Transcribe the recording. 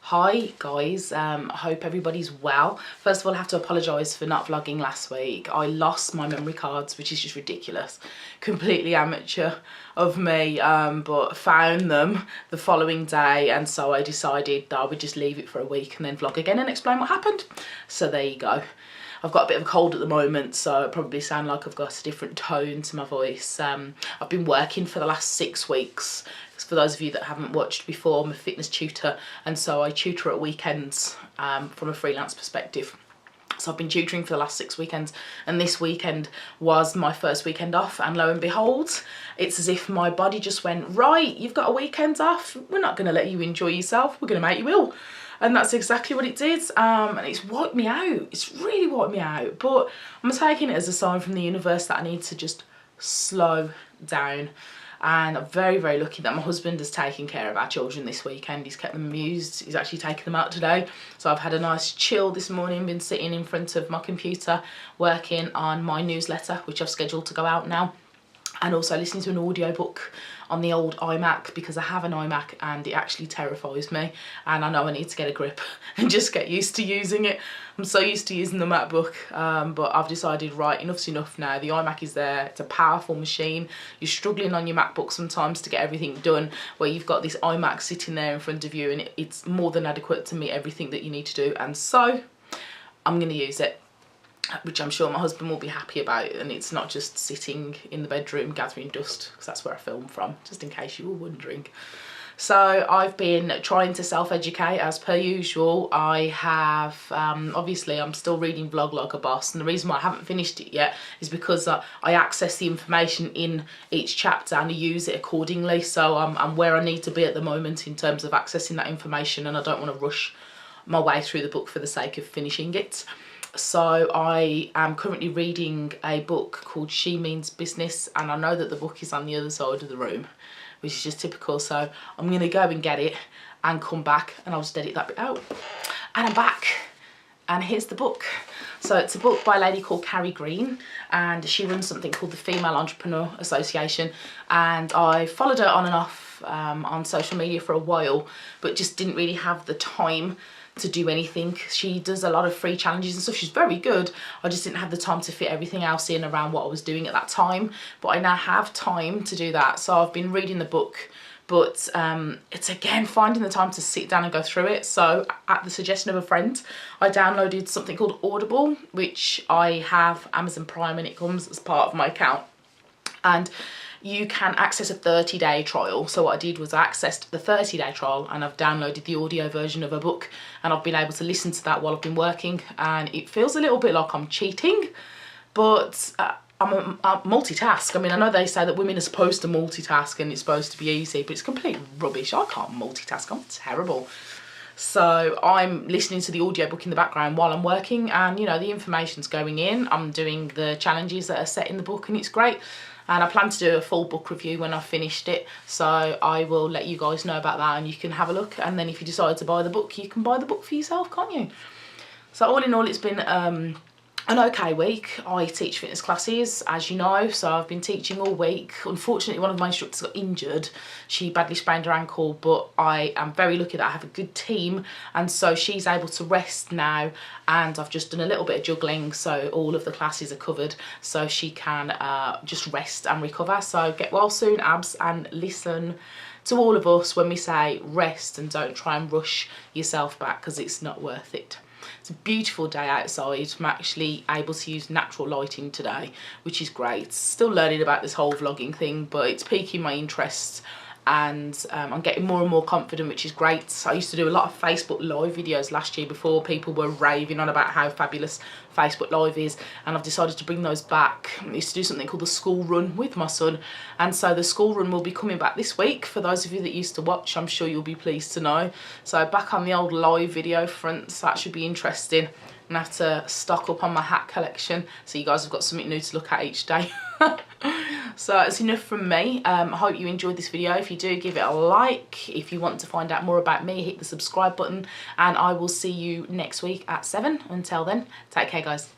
Hi guys, I hope everybody's well. First of all, I have to apologise for not vlogging last week. I lost my memory cards, which is just ridiculous. Completely amateur of me, but found them the following day, and so I decided that I would just leave it for a week and then vlog again and explain what happened. So there you go. I've got a bit of a cold at the moment, so it probably sound like I've got a different tone to my voice. I've been working for the last 6 weeks. For those of you that haven't watched before, I'm a fitness tutor, and so I tutor at weekends from a freelance perspective. So I've been tutoring for the last 6 weekends, and this weekend was my first weekend off, and lo and behold, it's as if my body just went, right, you've got a weekend off, we're not going to let you enjoy yourself, we're going to make you ill. And that's exactly what it did, and it's wiped me out. It's really wiped me out, but I'm taking it as a sign from the universe that I need to just slow down. And I'm very, very lucky that my husband has taken care of our children this weekend. He's kept them amused. He's actually taken them out today. So I've had a nice chill this morning, been sitting in front of my computer working on my newsletter, which I've scheduled to go out now, and also listening to an audiobook on the old iMac, because I have an iMac and it actually terrifies me, and I know I need to get a grip and just get used to using it. I'm so used to using the MacBook, but I've decided, right, enough's enough now. The iMac is there, it's a powerful machine. You're struggling on your MacBook sometimes to get everything done, where you've got this iMac sitting there in front of you, and it's more than adequate to meet everything that you need to do, and so I'm going to use it, which I'm sure my husband will be happy about, and it's not just sitting in the bedroom gathering dust, because that's where I film from, just in case you were wondering. So I've been trying to self-educate as per usual. I have, obviously I'm still reading Vlog Like a Boss, and the reason why I haven't finished it yet is because I access the information in each chapter and I use it accordingly. So I'm where I need to be at the moment in terms of accessing that information, and I don't want to rush my way through the book for the sake of finishing it. So I am currently reading a book called She Means Business, and I know that the book is on the other side of the room, which is just typical. So I'm going to go and get it and come back, and I'll just edit that bit out. And I'm back, and here's the book. So it's a book by a lady called Carrie Green, and she runs something called the Female Entrepreneur Association, and I followed her on and off on social media for a while, but just didn't really have the time to do anything. She does a lot of free challenges and stuff. She's very good. I just didn't have the time to fit everything else in around what I was doing at that time, but I now have time to do that. So I've been reading the book, but it's again finding the time to sit down and go through it. So at the suggestion of a friend, I downloaded something called Audible, which I have Amazon Prime, and it comes as part of my account, and you can access a 30-day trial. So what I did was I accessed the 30-day trial, and I've downloaded the audio version of a book, and I've been able to listen to that while I've been working, and it feels a little bit like I'm cheating, but I'm a multitask. I mean, I know they say that women are supposed to multitask and it's supposed to be easy, but it's complete rubbish. I can't multitask, I'm terrible. So I'm listening to the audiobook in the background while I'm working, and you know, the information's going in. I'm doing the challenges that are set in the book, and it's great. And I plan to do a full book review when I've finished it, so I will let you guys know about that, and you can have a look, and then if you decide to buy the book, you can buy the book for yourself, can't you? So all in all, it's been an okay week. I teach fitness classes, as you know, so I've been teaching all week. Unfortunately, one of my instructors got injured. She badly sprained her ankle, but I am very lucky that I have a good team, and so she's able to rest now, and I've just done a little bit of juggling, so all of the classes are covered, so she can just rest and recover. So get well soon, abs, and listen to all of us when we say rest, and don't try and rush yourself back, because it's not worth it. It's a beautiful day outside. I'm actually able to use natural lighting today, which is great. Still learning about this whole vlogging thing, but it's piquing my interest, and I'm getting more and more confident, which is great. I used to do a lot of Facebook Live videos last year before people were raving on about how fabulous Facebook Live is, and I've decided to bring those back. I used to do something called the school run with my son, and so the school run will be coming back this week. For those of you that used to watch, I'm sure you'll be pleased to know. So back on the old live video front, so that should be interesting. I'm gonna have to stock up on my hat collection, so you guys have got something new to look at each day. So it's enough from me. I hope you enjoyed this video. If you do, give it a like. If you want to find out more about me, hit the subscribe button, and I will see you next week at 7. Until then, take care guys.